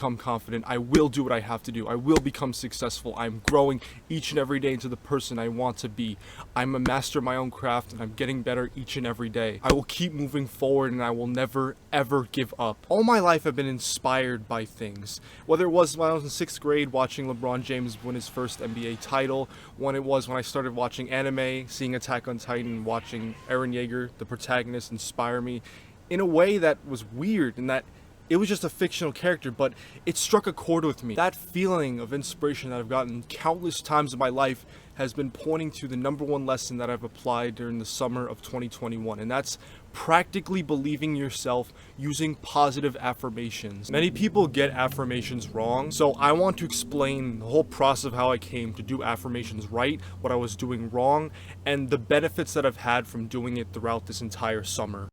become confident. I will do what I have to do. I will become successful. I'm growing each and every day into the person I want to be. I'm a master of my own craft and I'm getting better each and every day. I will keep moving forward and I will never ever give up. All my life I've been inspired by things. Whether it was when I was in 6th grade watching LeBron James win his first NBA title, when it was when I started watching anime, seeing Attack on Titan, watching Eren Yeager, the protagonist, inspire me in a way that was weird and that it was just a fictional character, but it struck a chord with me. That feeling of inspiration that I've gotten countless times in my life has been pointing to the #1 lesson that I've applied during the summer of 2021, and that's practically believing yourself using positive affirmations. Many people get affirmations wrong, so I want to explain the whole process of how I came to do affirmations right, what I was doing wrong, and the benefits that I've had from doing it throughout this entire summer.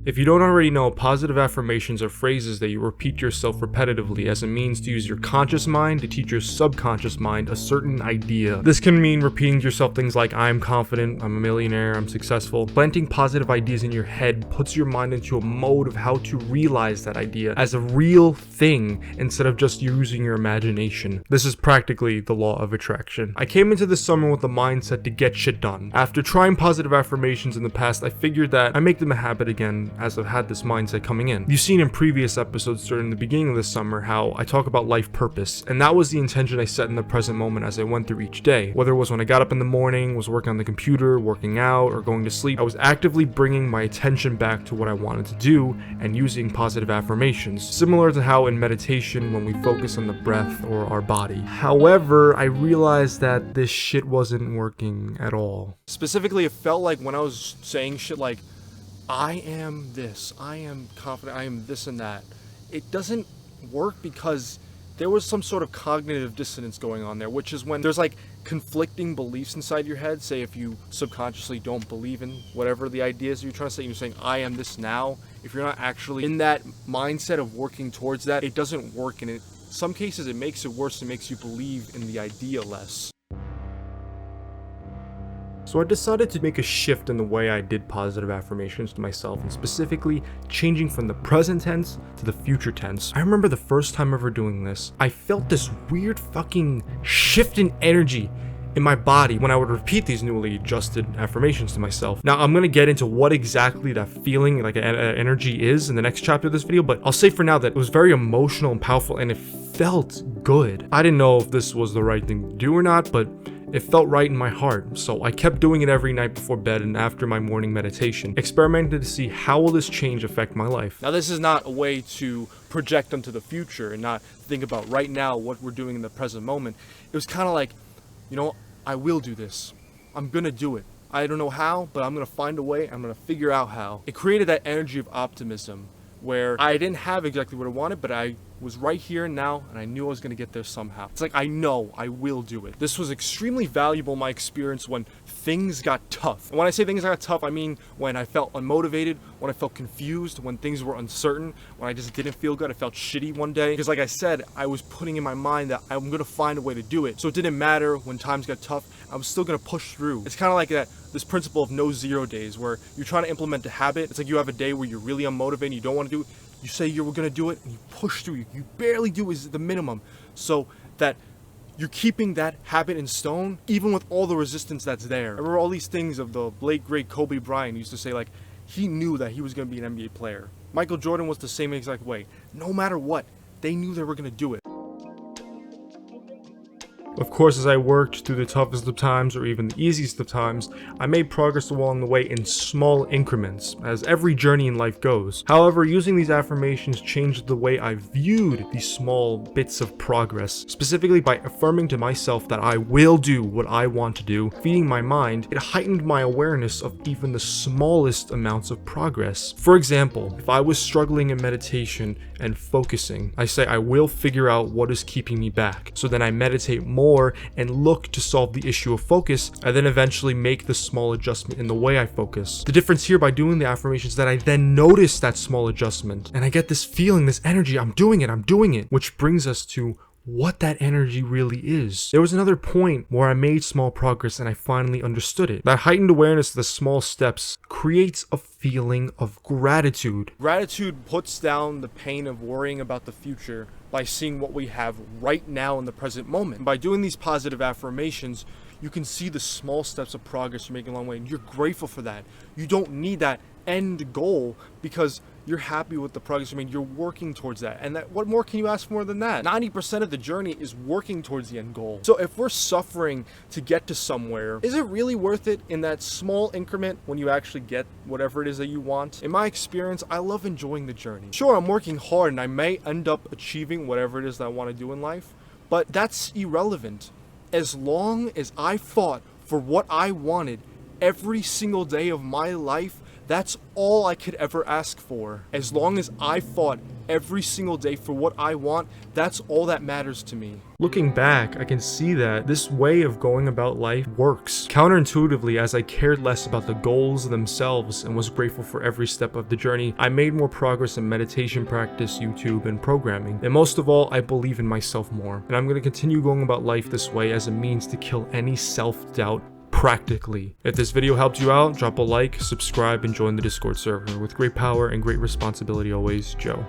If you don't already know, positive affirmations are phrases that you repeat to yourself repetitively as a means to use your conscious mind to teach your subconscious mind a certain idea. This can mean repeating to yourself things like, I'm confident, I'm a millionaire, I'm successful. Planting positive ideas in your head puts your mind into a mode of how to realize that idea as a real thing instead of just using your imagination. This is practically the law of attraction. I came into this summer with the mindset to get shit done. After trying positive affirmations in the past, I figured that I make them a habit again as I've had this mindset coming in. You've seen in previous episodes during the beginning of this summer how I talk about life purpose, and that was the intention I set in the present moment as I went through each day. Whether it was when I got up in the morning, was working on the computer, working out, or going to sleep, I was actively bringing my attention back to what I wanted to do and using positive affirmations, similar to how in meditation when we focus on the breath or our body. However, I realized that this shit wasn't working at all. Specifically, it felt like when I was saying shit like, I am this, I am confident, I am this and that, it doesn't work because there was some sort of cognitive dissonance going on there, which is when there's like conflicting beliefs inside your head. Say if you subconsciously don't believe in whatever the ideas you're trying to say, you're saying, I am this now. If you're not actually in that mindset of working towards that, it doesn't work. And in some cases, it makes it worse. It makes you believe in the idea less. So I decided to make a shift in the way I did positive affirmations to myself, and specifically changing from the present tense to the future tense. I remember the first time ever doing this, I felt this weird fucking shift in energy in my body when I would repeat these newly adjusted affirmations to myself. Now I'm gonna get into what exactly that feeling, like energy is in the next chapter of this video, but I'll say for now that it was very emotional and powerful and it felt good. I didn't know if this was the right thing to do or not, but it felt right in my heart, so I kept doing it every night before bed and after my morning meditation, experimenting to see how will this change affect my life. Now this is not a way to project onto the future and not think about right now what we're doing in the present moment. It was kind of like, you know, I will do this. I'm gonna do it. I don't know how, but I'm gonna find a way. I'm gonna figure out how. It created that energy of optimism where I didn't have exactly what I wanted, but I was right here and now, and I knew I was gonna get there somehow. It's like, I know I will do it. This was extremely valuable in my experience when things got tough. And when I say things got tough, I mean when I felt unmotivated, when I felt confused, when things were uncertain, when I just didn't feel good, I felt shitty one day. Because like I said, I was putting in my mind that I'm gonna find a way to do it. So it didn't matter when times got tough, I was still gonna push through. It's kind of like this principle of no 0 days where you're trying to implement a habit. It's like you have a day where you're really unmotivated, you don't wanna do it, you say you're gonna do it, and you push through. You barely do is the minimum, so that you're keeping that habit in stone, even with all the resistance that's there. I remember all these things of the late great Kobe Bryant used to say, like, he knew that he was gonna be an NBA player. Michael Jordan was the same exact way. No matter what, they knew they were gonna do it. Of course, as I worked through the toughest of times or even the easiest of times, I made progress along the way in small increments, as every journey in life goes. However, using these affirmations changed the way I viewed these small bits of progress, specifically by affirming to myself that I will do what I want to do, feeding my mind. It heightened my awareness of even the smallest amounts of progress. For example, if I was struggling in meditation and focusing, I say I will figure out what is keeping me back. So then I meditate more and look to solve the issue of focus. I then eventually make the small adjustment in the way I focus. The difference here by doing the affirmations is that I then notice that small adjustment and I get this feeling, this energy, I'm doing it, which brings us to what that energy really is. There was another point where I made small progress and I finally understood it. That heightened awareness of the small steps creates a feeling of gratitude. Gratitude puts down the pain of worrying about the future by seeing what we have right now in the present moment. By doing these positive affirmations, you can see the small steps of progress you're making along the way, and you're grateful for that. You don't need that end goal because you're happy with the progress you made. You're working towards that. And what more can you ask more than that? 90% of the journey is working towards the end goal. So if we're suffering to get to somewhere, is it really worth it in that small increment when you actually get whatever it is that you want? In my experience, I love enjoying the journey. Sure, I'm working hard and I may end up achieving whatever it is that I want to do in life, but that's irrelevant. As long as I fought for what I wanted every single day of my life, that's all I could ever ask for. As long as I fought every single day for what I want, that's all that matters to me. Looking back, I can see that this way of going about life works. Counterintuitively, as I cared less about the goals themselves and was grateful for every step of the journey, I made more progress in meditation practice, YouTube, and programming. And most of all, I believe in myself more. And I'm going to continue going about life this way as a means to kill any self-doubt practically. If this video helped you out, drop a like, subscribe, and join the Discord server. With great power and great responsibility always, Joe.